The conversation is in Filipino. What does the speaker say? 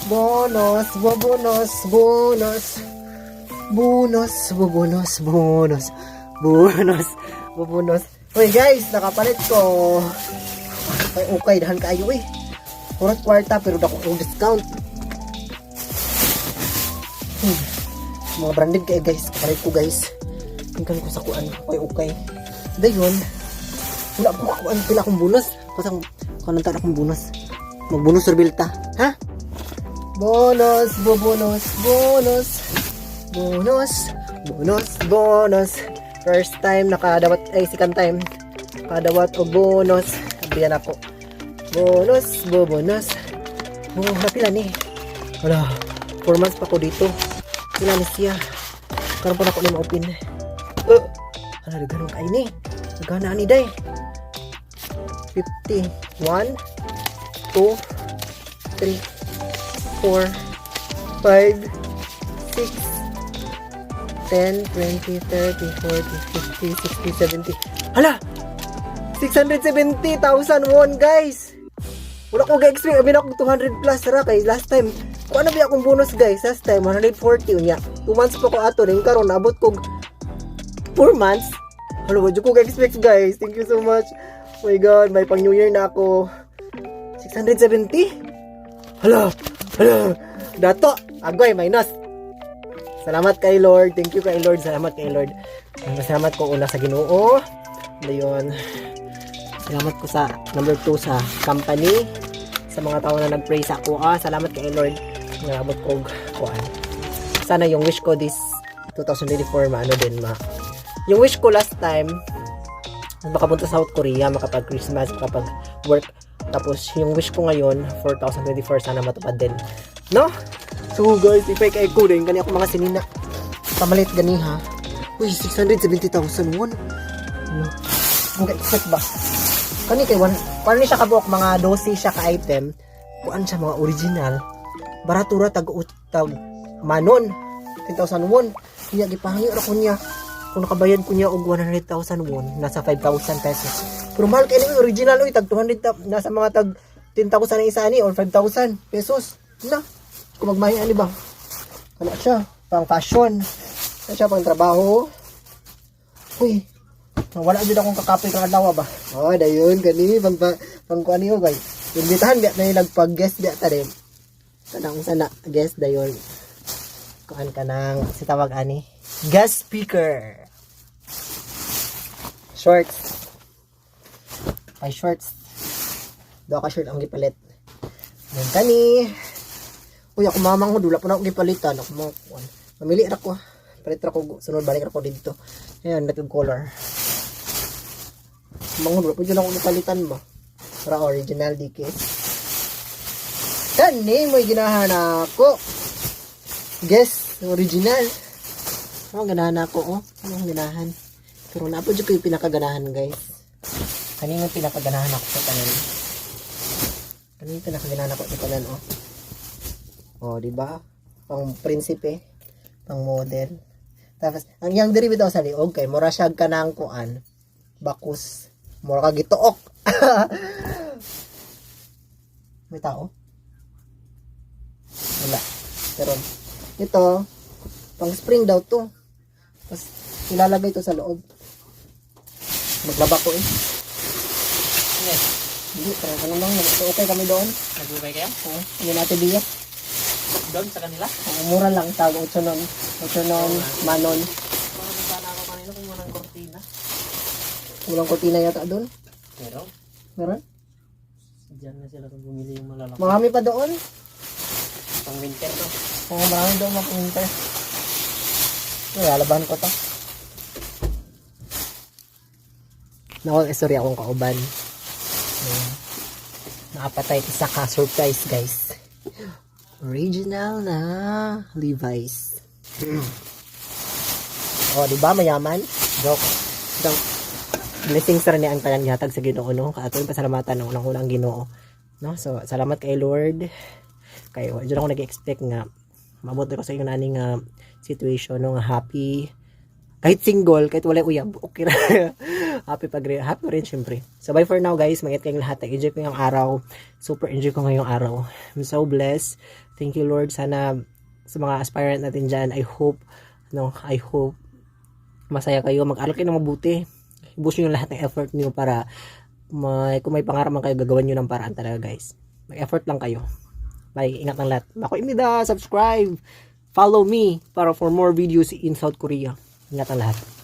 Bonus, bonus, bonus. Bonus, bonus, bonus. Bonus, bonus. Uy guys, nakapalit ko. Okay, dahan kayo eh. Kurang kwarta pero dako kong discount. Mga branded kayo guys. Kapalit ko guys. Tingnan ko sa kuan. Okay. Dayon. Wala ko kuan pila akong bonus. Pasang kanang ta akong bonus. Magbonus Orbilta. Ha? Bonus, bonus, bonus. Bonus, bonus, bonus. First time nakadawat ay second time. Kadawat og bonus. Kabiyan ako. Bonus, bonus. Pila ni. Wala. 4 months pa ko dito. Pila ni siya. Karon pa ako ni ma-open. Ala ganun kay ni. Gana ni day. 50. 1 2 3 4 5 6 10, 20, 30, 40, 50, 60, 70. Hala! 670,000 won, guys! Wala ko ga-expect. Abin ako 200 plus ra kay last time. Kung ano ba akong bonus, guys? Last time, 140 unya. 2 months pa ko ato. Rin karon naabot ko 4 months. Hala, wala ko ga-expect, guys. Thank you so much. Oh my God, may pang New Year na ako. 670? Hala! Dato! Agoy, minus. Salamat kay Lord. Thank you kay Lord. Salamat kay Lord. Salamat ko una sa Ginoo. Dayon. Salamat ko sa number 2 sa company. Sa mga tao na nag-pray sa ako. Salamat kay Lord. Nangabot ko kuan. Sana yung wish ko this 2024 Yung wish ko last time makapunta sa South Korea, makapag-Christmas, makapag-work. Tapos yung wish ko ngayon for 2024 sana matupad din. No? So guys, ipay kay ko rin kani ako mga sinina. Pamalit gani ha. Uy, 670,000 won. No. Ang expect ba? Kani kay paano ni siya kabuok mga 12 siya ka item. Kuan siya mga original. Baratura tag manon. 10,000 won. Kaya gipahangi ra ko niya. Kung nakabayad ko niya og 100,000 won, nasa 5,000 pesos. Pero mahal kay ni original oy tag 200 nasa mga tag 10,000 ang isa ani or 5,000 pesos. Na. Kung magmahi ani ba? Ano siya? Pang fashion. Ano siya pang trabaho? Uy. Wala jud akong kakapoy kang adlaw ba? Oh, dayon kani pang kuan niyo guys. Imbitahan biya na nagpag-guest biya ta rin. Kanang sana guest dayon. Kuan kanang si tawag ani. Guest speaker. Shorts. Ay shorts. Do ka shirt ang gipalit. Yan kani. Uy, ako mamang ho, dula po na akong gipalitan. Ako mga, mamili ra ko. Palit ra ko, sunod balik ra ko dito. Ayan, nag-color. Mga dula po dyan ako gipalitan ba? Para original dikit. Kani, may ginahan ako. Guess, original. Ano ganahan ako, oh? Ano ganahan? Pero napo dyan ko yung pinakaganahan, guys. Kanina yung pinakaganahan ako sa tanan. Kanina yung pinakaganahan ako sa tanan, oh. Oh, di ba? Pang prinsipe, pang model. Tapos ang yang diri bitaw sa liog kay mura siya kanang kuan. Bakus. Mura ka gituok. May tao? Wala. Pero ito pang spring daw to. Tapos ilalagay ito sa loob. Maglaba ko eh. Yes. Hindi, parang lang. Okay kami doon. Nag-okay kayo? Oo. Hindi natin diyak. Doon sa kanila? Mura lang tawag 8 non. 8 non, manon. Parang sana ako kanina kung walang kortina. Walang kortina yata doon. Pero? Meron? Diyan na sila kung bumili yung malalaki. Marami pa doon. Pang winter to. Oo, marami doon mga winter. Lalabahan ko to. Sorry akong kauban. Nakapatay isa ka surprise guys. Original na Levi's. Oh, di ba mayaman? Joke. Blessings ra ni ang tanan gihatag sa Ginoo no. Kaaton pasalamatan ng unang Ginoo. No? So, salamat kay Lord. Kay wa jud ako nag-expect nga mabuti ko sa inyo nani nga situation no nga happy. Kahit single, kahit wala uyab, okay ra. happy rin syempre. So bye for now guys. Mag-ingat kayong lahat. Enjoy ko yung araw. Super enjoy ko ngayong araw. I'm so blessed. Thank you Lord. Sana sa mga aspirant natin dyan, I hope masaya kayo. Mag-aral kayo ng mabuti. Ibus nyo yung lahat ng effort nyo para kung may pangarap man kayo, gagawin nyo ng paraan talaga guys. Mag-effort lang kayo. Bye. Ingat ng lahat. Ako imida. Subscribe. Follow me para for more videos in South Korea. Ingat ang lahat.